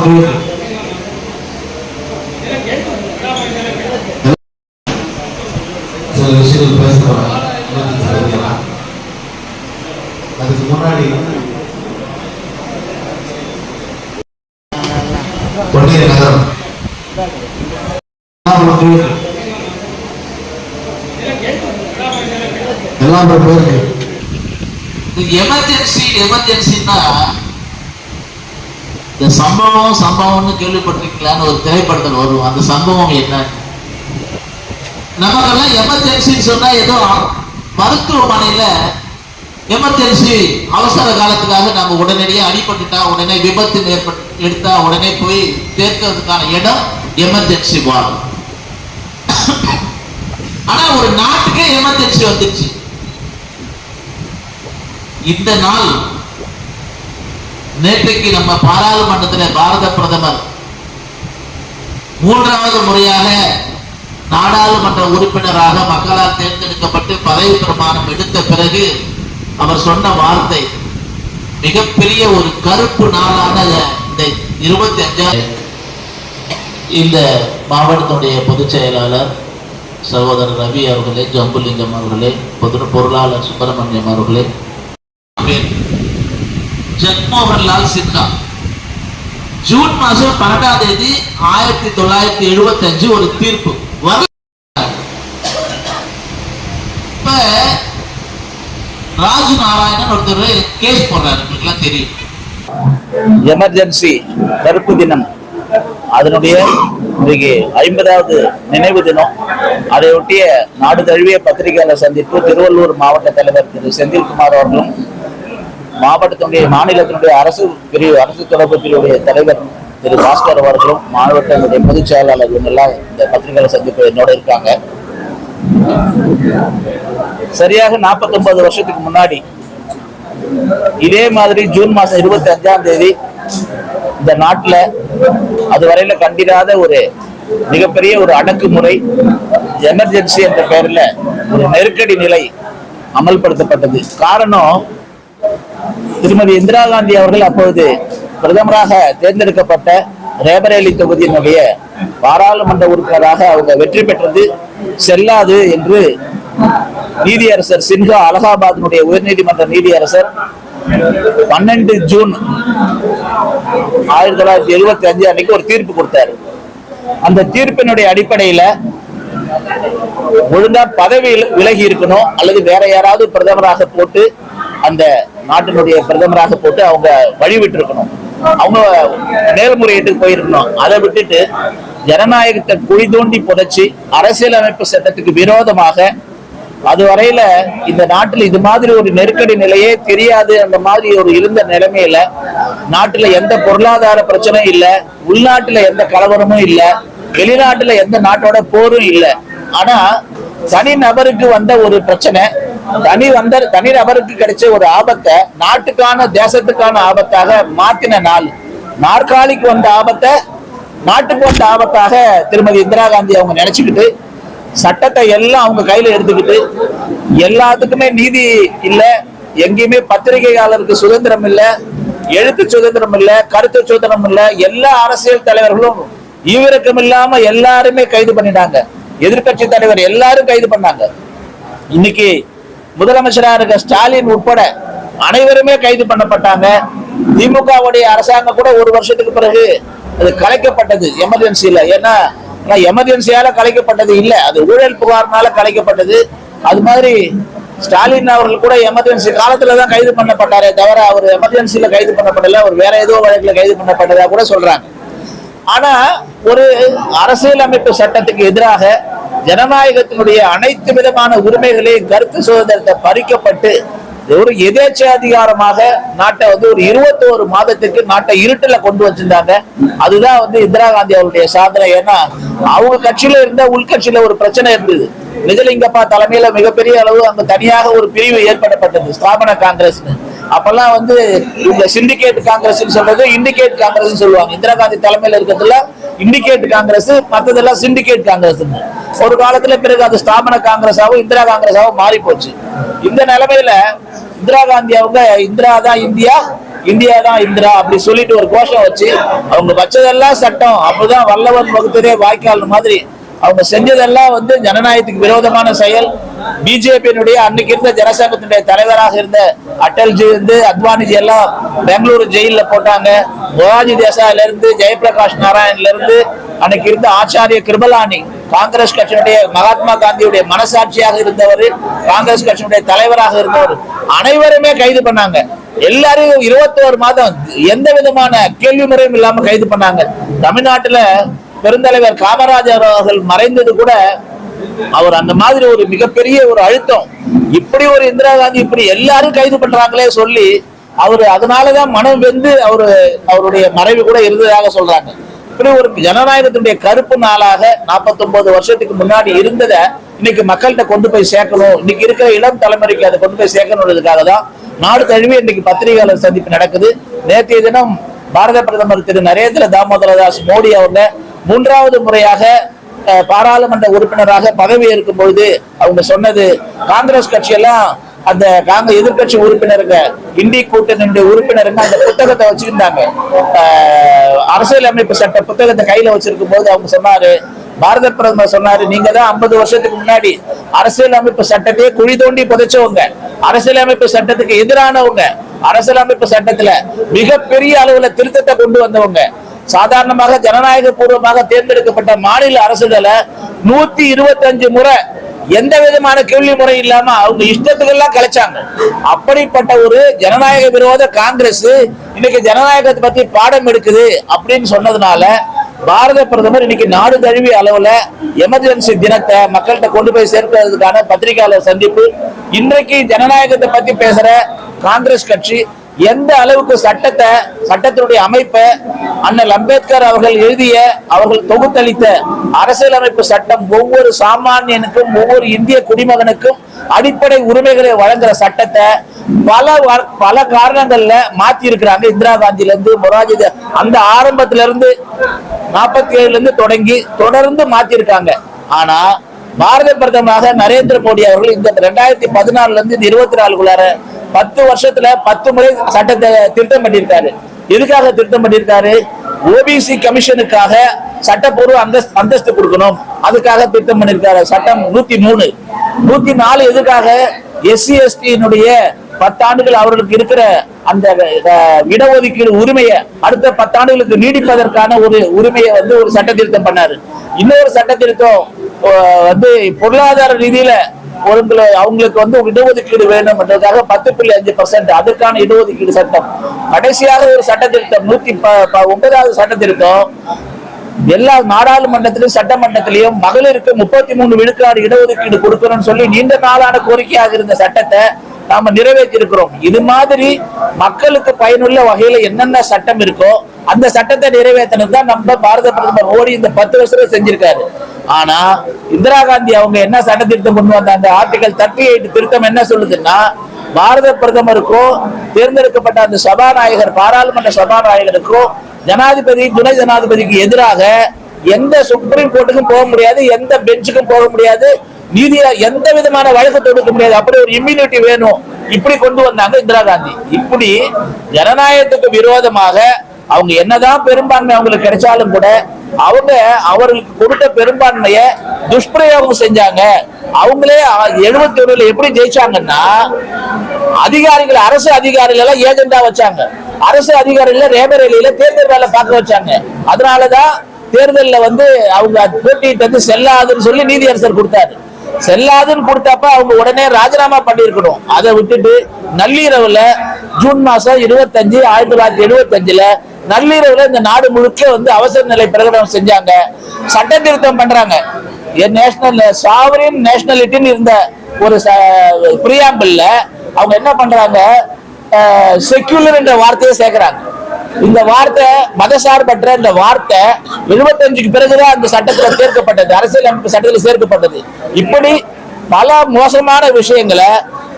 சில விஷயங்கள் பேச அதுக்கு முன்னாடி பொன்னியின் நகரம் எல்லாம் போயிருக்கு. எமர்ஜென்சின்னா இந்த சம்பவம்னு கேள்விப்பட்டிருக்கீங்களான்னு ஒரு திரைப்படத்தில் வரும். அந்த சம்பவம் என்ன? நமக்கெல்லாம் எமர்ஜென்சின்னு சொன்னா ஏதோ மருத்துவமனையில எமர்ஜென்சி அவசர காலத்துக்காக நம்ம உடனடியாக அடிபட்டுட்டா உடனே விபத்து எடுத்தா உடனே போய் சேர்க்கிறதுக்கான இடம் எமர்ஜென்சி வார்டு. ஆனா ஒரு நாட்டுக்கே எமர்ஜென்சி வந்துச்சு. இந்த நாள் நேற்றைக்கு நம்ம பாராளுமன்றத்தில் பாரத பிரதமர் 3வது முறையாக நாடாளுமன்ற உறுப்பினராக மக்களால் தேர்ந்தெடுக்கப்பட்டு பதவி பிரமாணம் எடுத்த பிறகு அவர் சொன்ன வார்த்தை மிகப்பெரிய ஒரு கருப்பு நாளான இந்த 25 இந்த மாவட்டத்துடைய பொதுச் செயலாளர் சகோதரர் ரவி அவர்களே, ஜம்புலிங்கம் அவர்களே, பொருளாளர் சுப்பிரமணியம் அவர்களே, ஜக்மோகன்லால் சின்ஹா ஜூன் மாதம் 12ஆம் தேதி 1975 ஒரு தீர்ப்பு. ராஜு நாராயணன் ஒருத்தர் கேஸ் போடுறாரு, உங்களுக்கு தெரியும். எமர்ஜென்சி கருப்பு தினம் அதனுடைய இன்றைக்கு 50வது நினைவு தினம். அதையொட்டிய நாடு தழுவிய பத்திரிகையாளர் சந்திப்பு திருவள்ளூர் மாவட்ட தலைவர் திரு செந்தில்குமார் அவர்களும், மாவட்டத்தினுடைய மாநிலத்தினுடைய அரசு தொடர்பு பிரிவுடைய தலைவர் திரு பாஸ்கர் அவர்களும், மாவட்டத்தினுடைய பொதுச் செயலாளர் எல்லாம் இந்த பத்திரிகையாளர் சந்திப்பு என்னோட இருக்காங்க. சரியாக 49 வருஷத்துக்கு முன்னாடி இதே மாதிரி ஜூன் மாசம் 25ஆம் தேதி இந்த நாட்டுல அதுவரையில கண்டிராத ஒரு மிகப்பெரிய ஒரு அடக்குமுறை, எமர்ஜென்சி என்ற பெயர்ல ஒரு நெருக்கடி நிலை அமல்படுத்தப்பட்டது. காரணம், திருமதி இந்திரா காந்தி அவர்கள் அப்பொழுது பிரதமராக தேர்ந்தெடுக்கப்பட்ட ரேபரேலி தொகுதியினுடைய பாராளுமன்ற உறுப்பினராக அவங்க வெற்றி பெற்றது செல்லாது என்று நீதியரசர் சின்ஹா, அலகாபாத்தினுடைய உயர்நீதிமன்ற நீதியரசர் 12 ஜூன் 1975 அன்னைக்கு ஒரு தீர்ப்பு கொடுத்தாரு. அந்த தீர்ப்பினுடைய அடிப்படையில ஒழுங்கா பதவி விலகி இருக்கணும் அல்லது வேற யாராவது பிரதமராக போட்டு அந்த நாட்டினுடைய பிரதமராக போட்டு அவங்க வழிவிட்டு இருக்கணும், அவங்க மேல்முறையீட்டுக்கு போயிருக்கணும். அதை விட்டுட்டு ஜனநாயகத்தை குழி தோண்டி புதைச்சி அரசியலமைப்பு சட்டத்துக்கு விரோதமாக அதுவரையில இந்த நாட்டில் இது மாதிரி ஒரு நெருக்கடி நிலையே தெரியாது. அந்த மாதிரி ஒரு இருந்த நிலைமையில நாட்டுல எந்த பொருளாதார பிரச்சனையும் இல்லை, உள்நாட்டுல எந்த கலவரமும் இல்லை, வெளிநாட்டுல எந்த நாட்டோட போரும் இல்லை. ஆனா தனி நபருக்கு வந்த ஒரு பிரச்சனை, தனி நபருக்கு கிடைச்ச ஒரு ஆபத்தை நாட்டுக்கான தேசத்துக்கான ஆபத்தாக மாத்தின நாள். நாற்காலிக்கு வந்த ஆபத்தை நாட்டுக்கு வந்த ஆபத்தாக திருமதி இந்திரா காந்தி அவங்க நினைச்சுக்கிட்டு சட்டத்தை எல்லாம் அவங்க கையில எடுத்துக்கிட்டு, எல்லாத்துக்குமே நீதி இல்லை, எங்கேயுமே பத்திரிகையாளருக்கு சுதந்திரம் இல்லை, எழுத்து சுதந்திரம் இல்லை, கருத்து சுதந்திரம் இல்லை, எல்லா அரசியல் தலைவர்களும் ஈவிரக்கம் இல்லாம எல்லாருமே கைது பண்ணிட்டாங்க. எதிர்கட்சி தலைவர் எல்லாரும் கைது பண்ணாங்க. இன்னைக்கு முதலமைச்சராக இருக்க ஸ்டாலின் உட்பட அனைவருமே கைது பண்ணப்பட்டாங்க. திமுகவுடைய அரசாங்கம் கூட 1 வருஷத்துக்கு பிறகு அது கலைக்கப்பட்டது எமர்ஜென்சியில. ஏன்னா எமர்ஜென்சியால கலைக்கப்பட்டது இல்லை, அது ஊழல் புகார்னால கலைக்கப்பட்டது. அது மாதிரி ஸ்டாலின் அவர்கள் கூட எமர்ஜென்சி காலத்துலதான் கைது பண்ணப்பட்டாரே தவிர அவர் எமர்ஜென்சியில கைது பண்ணப்படல, அவர் வேற ஏதோ வழக்குல கைது பண்ணப்பட்டதா கூட சொல்றாங்க. ஆனா ஒரு அரசியலமைப்பு சட்டத்துக்கு எதிராக ஜனநாயகத்தினுடைய அனைத்து விதமான உரிமைகளையும், கருத்து சுதந்திரத்தை பறிக்கப்பட்டு ஒரு எதேச்சாதிகாரமாக நாட்டை ஒரு 21 மாதத்துக்கு நாட்டை இருட்டுல கொண்டு வச்சிருந்தாங்க. அதுதான் இந்திரா காந்தி அவருடைய சாதனை. ஏன்னா அவங்க கட்சியில இருந்த உள்கட்சியில ஒரு பிரச்சனை இருந்தது. நிஜலிங்கப்பா தலைமையில மிகப்பெரிய அளவு அங்க தனியாக ஒரு பிரிவு ஏற்படப்பட்டது, ஸ்தாபன காங்கிரஸ். அப்பெல்லாம் இவங்க சிண்டிகேட் காங்கிரஸ் சொல்றது இண்டிகேட் காங்கிரஸ் சொல்லுவாங்க. இந்திரா காந்தி தலைமையில இருக்கிறதுல இண்டிகேட் காங்கிரஸ், மற்றதெல்லாம் சிண்டிகேட் காங்கிரஸ். ஒரு காலத்துல பிறகு அது ஸ்தாபன காங்கிரஸாவும் இந்திரா காங்கிரஸாவும் மாறி போச்சு. இந்த நிலைமையில இந்திரா காந்தி அவங்க இந்திரா தான் இந்தியா, இந்தியா தான் இந்திரா அப்படி சொல்லிட்டு ஒரு கோஷம் வச்சு அவங்க வச்சதெல்லாம் சட்டம், அப்பதான் வல்லவன் வகுத்ததே வாய்க்கால் மாதிரி அவங்க செஞ்சதெல்லாம் வந்து ஜனநாயகத்துக்கு விரோதமான செயல். பிஜேபியினுடைய அன்னைக்கு இருந்த ஜனசங்கத்தினுடைய தலைவராக இருந்த அட்டல்ஜி வந்து அத்வானிஜி எல்லாம் பெங்களூரு ஜெயில போட்டாங்க. மொராஜி தேசாயில இருந்து ஜெயபிரகாஷ் நாராயண்ல இருந்து அன்னைக்கு இருந்த ஆச்சாரிய கிருபலானி, காங்கிரஸ் கட்சியினுடைய மகாத்மா காந்தியுடைய மனசாட்சியாக இருந்தவர், காங்கிரஸ் கட்சியினுடைய தலைவராக இருந்தவர், அனைவருமே கைது பண்ணாங்க. எல்லாரையும் 21 மாதம் எந்த விதமான கேள்வி முறையும் இல்லாம கைது பண்ணாங்க. தமிழ்நாட்டுல பெருந்தலைவர் காமராஜர் அவர்கள் மறைந்தது கூட அவர் அந்த மாதிரி ஒரு மிகப்பெரிய ஒரு அழுத்தம், இப்படி ஒரு இந்திரா காந்தி இப்படி எல்லாரும் கைது பண்றாங்களே சொல்லி அவரு அதனாலதான் மனம் வெந்து அவருடைய மறைவு கூட இருந்ததாக சொல்றாங்க. இப்படி ஒரு ஜனநாயகத்தினுடைய கருப்பு நாளாக 49 வருஷத்துக்கு முன்னாடி இருந்ததை இன்னைக்கு மக்கள்கிட்ட கொண்டு போய் சேர்க்கணும், இன்னைக்கு இருக்கிற இளம் தலைமுறைக்கு அதை கொண்டு போய் சேர்க்கணுன்றதுக்காக தான் நாடு தழுவி இன்னைக்கு பத்திரிகையாளர் சந்திப்பு நடக்குது. நேற்றைய தினம் பாரத பிரதமர் திரு நரேந்திர தாமோதரதாஸ் மோடி அவங்க 3வது முறையாக பாராளுமன்ற உறுப்பினராக பதவி ஏற்கும் பொழுது அவங்க சொன்னது, காங்கிரஸ் கட்சியெல்லாம் அந்த எதிர்கட்சி உறுப்பினருங்க, இந்தி கூட்டணியுடைய உறுப்பினருங்க அந்த புத்தகத்தை வச்சிருந்தாங்க, அரசியல் அமைப்பு சட்ட புத்தகத்தை கையில வச்சிருக்கும் போது அவங்க சொன்னாரு, பாரத பிரதமர் சொன்னாரு, நீங்க தான் 50 வருஷத்துக்கு முன்னாடி அரசியல் அமைப்பு சட்டத்தையே குழி தோண்டி புதைச்சவங்க, அரசியல் அமைப்பு சட்டத்துக்கு எதிரானவங்க, அரசியல் அமைப்பு சட்டத்துல மிகப்பெரிய அளவுல திருத்தத்தை கொண்டு வந்தவங்க, சாதாரணமாக ஜனநாயக பூர்வமாக தேர்ந்தெடுக்கப்பட்ட மாநில அரசுகளை 125 முறை எந்த விதமான கேள்வி முறை இல்லாம அவங்க இஷ்டத்துக்கு எல்லாம் கலைச்சாங்க. அப்படிப்பட்ட ஒரு ஜனநாயக விரோத காங்கிரஸ் இன்னைக்கு ஜனநாயகத்தை பத்தி பாடம் எடுக்குது அப்படின்னு சொன்னதுனால பாரத பிரதமர் இன்னைக்கு நாடு தழுவிய அளவுல எமர்ஜென்சி தினத்தை மக்கள்கிட்ட கொண்டு போய் சேர்க்கிறதுக்கான பத்திரிகையாளர் சந்திப்பு. இன்றைக்கு ஜனநாயகத்தை பத்தி பேசுற காங்கிரஸ் கட்சி எந்த அளவுக்கு சட்டத்தினுடைய அமைப்பை அண்ணல் அம்பேத்கர் அவர்கள் எழுதிய, அவர்கள் தொகுத்தளித்த அரசியலமைப்பு சட்டம் ஒவ்வொரு சாமானியனுக்கும் ஒவ்வொரு இந்திய குடிமகனுக்கும் அடிப்படை உரிமைகளை வழங்குற சட்டத்தை பல காரணங்கள்ல மாத்தி இருக்கிறாங்க. இந்திரா காந்தியில இருந்து மொராஜி அந்த ஆரம்பத்தில இருந்து 47ல இருந்து தொடங்கி தொடர்ந்து மாத்தி இருக்காங்க. ஆனா பாரத பிரதமராக நரேந்திர மோடி அவர்கள் இந்த 2014ல இருந்து 24க்குள்ளார 10 வருஷத்துல 10 முறை சட்டத்தை திருத்தம் பண்ணியிருக்காரு. எதுக்காக திருத்தம் பண்ணியிருக்காரு? ஓபிசி கமிஷனுக்காக சட்டப்பூர்வ அந்தஸ்து கொடுக்கணும், அதுக்காக திருத்தம் பண்ணியிருக்காரு. சட்டம் 103 104 எதுக்காக? SC ST-னுடைய 10 ஆண்டுகள் அவர்களுக்கு இருக்கிற அந்த இடஒதுக்கீடு உரிமையை அடுத்த 10 ஆண்டுகளுக்கு நீடிப்பதற்கான ஒரு உரிமையை வந்து ஒரு சட்ட திருத்தம் பண்ணாரு. இன்னொரு சட்ட திருத்தம் வந்து பொருளாதார ரீதியில அவங்களுக்கு வந்து இடஒதுக்கீடு வேணும் என்றதுக்காக 10.5% அதுக்கான இடஒதுக்கீடு சட்டம். கடைசியாக ஒரு சட்ட திருத்தம் 109வது சட்ட திருத்தம் எல்லா நாடாளுமன்றத்திலும் சட்டமன்றத்திலையும் மகளிருக்கு 33 விழுக்காடு இடஒதுக்கீடு கொடுக்கணும்னு சொல்லி நீண்ட நாளான கோரிக்கையாக இருந்த சட்டத்தை நாம நிறைவேற்றி இருக்கிறோம். இது மாதிரி மக்களுக்கு பயனுள்ள வகையில என்னென்ன சட்டம் இருக்கோ அந்த சட்டத்தை நிறைவேற்றினது தான் நம்ம பாரத பிரதமர் மோடி இந்த 10 வருஷத்துல செஞ்சிருக்காரு. ஆனா இந்திரா காந்தி அவங்க என்ன சட்ட திருத்தம் கொண்டு வந்தாங்க? ஆர்டிகல் 38 திருத்தம் என்ன சொல்லுதுன்னா, பாரத பிரதமருக்கும் தேர்ந்தெடுக்கப்பட்ட அந்த சபாநாயகர் பாராளுமன்ற சபாநாயகருக்கும் ஜனாதிபதி துணை ஜனாதிபதிக்கு எதிராக எந்த சுப்ரீம் கோர்ட்டுக்கும் போக முடியாது, எந்த பெஞ்சுக்கும் போக முடியாது, நீதியா எந்த விதமான வழக்கு தொடுக்க முடியாது, அப்படி ஒரு இம்யூனிட்டி வேணும். இப்படி கொண்டு வந்தாங்க இந்திரா காந்தி. இப்படி ஜனநாயகத்துக்கு விரோதமாக அவங்க என்னதான் பெரும்பான்மை அவங்களுக்கு கிடைச்சாலும் கூட அவர்களுக்கு கொடுத்த பெரும்பான்மையை துஷ்பிரயோகம் செஞ்சாங்க. அவங்களே 71ல எப்படி ஜெயிச்சாங்கன்னா, அதிகாரிகள் அரசு அதிகாரிகள் எல்லாம் ஏஜெண்டா வச்சாங்க, அரசு அதிகாரிகள் ரேபரேலியில தேர்தல் வேலை பார்க்க வச்சாங்க. அதனாலதான் தேர்தலில் வந்து அவங்க போட்டிட்டு வந்து செல்லாதுன்னு சொல்லி நீதியரசர் கொடுத்தாரு. செல்லாதுன்னு கொடுத்தப்ப அவங்க உடனே ராஜினாமா பண்ணிருக்கணும். அதை விட்டுட்டு நள்ளிரவுல ஜூன் மாசம் 25 1975ல நள்ளிரவுல இந்த நாடு முழுக்க வந்து அவசர நிலை பிரகடனம் செஞ்சாங்க, சட்ட திருத்தம் பண்றாங்க. நேஷனல் சாவரின் நேஷனாலிட்டின்னு இருந்த ஒரு பிரியாம்பிள்ல அவங்க என்ன பண்றாங்க, செக்யூலர் என்ற வார்த்தையை சேர்க்கிறாங்க. இந்த வார்த்தை மதசார்பற்ற இந்த வார்த்தை 75க்கு பிறகுதான் அந்த சட்டத்தில் சேர்க்கப்பட்டது, அரசியலமைப்பு சட்டத்தில் சேர்க்கப்பட்டது. இப்படி பல மோசமான விஷயங்களை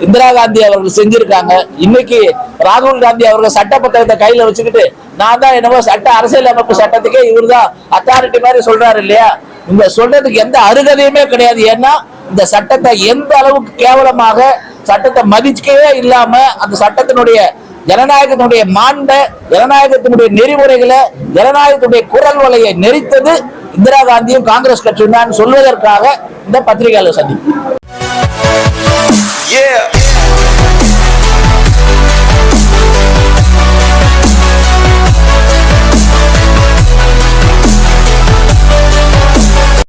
இந்திரா காந்தி அவர்கள் செஞ்சிருக்காங்க. இன்னைக்கு ராகுல் காந்தி அவர்கள் சட்ட புத்தகத்தை கையில வச்சுக்கிட்டு நான் தான் என்னவோ அரசியல் அமைப்பு சட்டத்துக்கே இவர் தான் அத்தாரிட்டி மாதிரி சொல்றாரு இல்லையா? இந்த சொல்றதுக்கு எந்த அருகதையுமே கிடையாது. ஏன்னா இந்த சட்டத்தை எந்த அளவுக்கு கேவலமாக சட்டத்தை மதிக்கவே இல்லாம அந்த சட்டத்தினுடைய ஜனநாயகத்தினுடைய மாண்பை, ஜனநாயகத்தினுடைய நெறிமுறைகளை, ஜனநாயகத்தினுடைய குரல் வலையை நெறித்தது இந்திரா காந்தியும் காங்கிரஸ் கட்சியும் தான் சொல்வதற்காக இந்த பத்திரிகையாளர் சந்திப்பு.